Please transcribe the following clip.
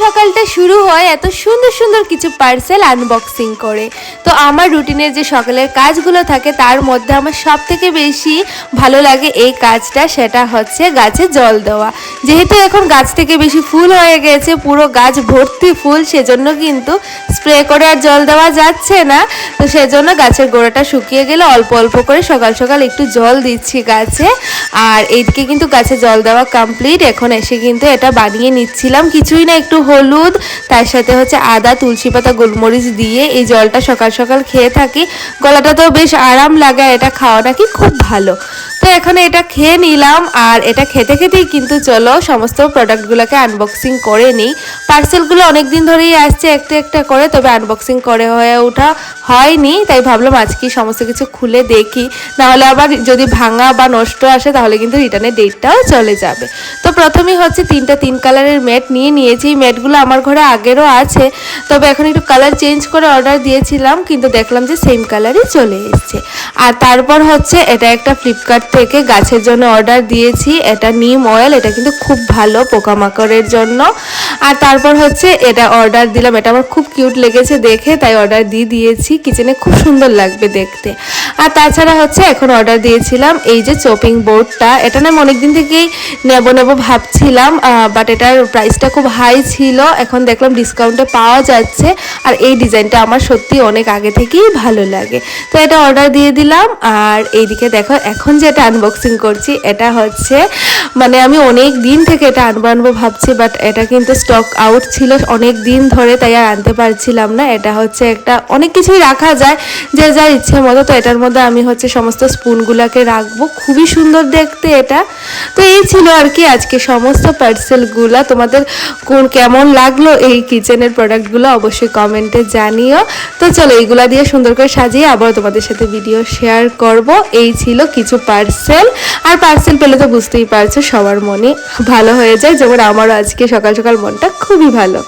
সকালটা শুরু হয় এত সুন্দর সুন্দর কিছু পার্সেল আনবক্সিং করে। তো আমার রুটিনের যে সকালের কাজগুলো থাকে তার মধ্যে আমার সব থেকে বেশি ভালো লাগে এই কাজটা, সেটা হচ্ছে গাছে জল দেওয়া। যেহেতু এখন গাছ থেকে বেশি ফুল হয়ে গেছে, পুরো গাছ ভর্তি ফুল, সেজন্য কিন্তু স্প্রে করে আর জল দেওয়া যাচ্ছে না। তো সেজন্য গাছের গোড়াটা শুকিয়ে গেলে অল্প অল্প করে সকাল সকাল একটু জল দিচ্ছি গাছে। আর এইদিকে কিন্তু গাছে জল দেওয়া কমপ্লিট। এখন এসে কিন্তু এটা বানিয়ে নিচ্ছিলাম, কিছুই না, একটু হলুদ, তার সাথে হচ্ছে আদা, তুলসী পাতা, গোলমরিচ দিয়ে এই জলটা সকাল সকাল খেয়ে থাকি। গলাটা তো বেশ আরাম লাগে, এটা খাওয়া নাকি খুব ভালো। তো এখন এটা খেয়ে নিলাম, আর এটা খেতে খেতেই কিন্তু চলো সমস্ত প্রোডাক্টগুলোকে আনবক্সিং করে নিই। পার্সেলগুলো অনেক দিন ধরেই আসছে একটা একটা করে, তবে আনবক্সিং করে হয়ে ওঠা হয়নি, তাই ভাবলাম আজকে সমস্ত কিছু খুলে দেখি, নাহলে আবার যদি ভাঙা বা নষ্ট আসে তাহলে কিন্তু রিটার্নের ডেটটাও চলে যাবে। তো প্রথমেই হচ্ছে তিন কালারের ম্যাট নিয়ে নিয়েছি। ম্যাটগুলো আমার ঘরে আগেরও আছে, তবে এখন একটু কালার চেঞ্জ করে অর্ডার দিয়েছিলাম, কিন্তু দেখলাম যে সেম কালারই চলে এসছে। আর তারপর হচ্ছে এটা একটা ফ্লিপকার্ট থেকে গাছের জন্য অর্ডার দিয়েছি, এটা নিম অয়েল, এটা কিন্তু খুব ভালো পোকামাকড়ের জন্য। আর তারপর হচ্ছে এটা অর্ডার দিলাম, এটা আমার খুব কিউট লেগেছে দেখে, তাই অর্ডার দিয়ে দিয়েছি, কিচেনে খুব সুন্দর লাগবে দেখতে। আর তাছাড়া হচ্ছে এখন অর্ডার দিয়েছিলাম এই যে চপিং বোর্ডটা, এটা না আমি অনেকদিন থেকেই নেব ভাবছিলাম, বাট এটার প্রাইসটা খুব হাই ছিল, এখন দেখলাম ডিসকাউন্টে পাওয়া যাচ্ছে। আর এই ডিজাইনটা আমার সত্যি অনেক আগে থেকেই ভালো লাগে, তো এটা অর্ডার দিয়ে দিলাম। আর এইদিকে দেখো এখন যে এটা আনবক্সিং করছি, এটা হচ্ছে মানে আমি অনেক দিন থেকে এটা আনবো ভাবছি, বাট এটা কিন্তু স্টক আউট ছিল অনেক দিন ধরে, তাই আর আনতে পারছিলাম না। এটা হচ্ছে একটা অনেক কিছুই রাখা যায় যে যার ইচ্ছে মতো, তো এটার মধ্যে আমি হচ্ছে সমস্ত স্পুনগুলোকে রাখবো, খুবই সুন্দর দেখতে এটা। তো এই ছিল আর কি আজকে সমস্ত পার্সেলগুলো। তোমাদের কেমন লাগলো এই কিচেনের প্রোডাক্টগুলো অবশ্যই কমেন্টে জানিও। তো চলো এইগুলা দিয়ে সুন্দর করে সাজিয়ে আবার তোমাদের সাথে ভিডিও শেয়ার করব। এই ছিল কিছু পার্সেল, আর পার্সেল পেলে তো বুঝতেই পারছো সবার মনে ভালো হয়ে যায়, যেমন আমারও আজকে সকাল সকাল মনটা খুবই ভালো।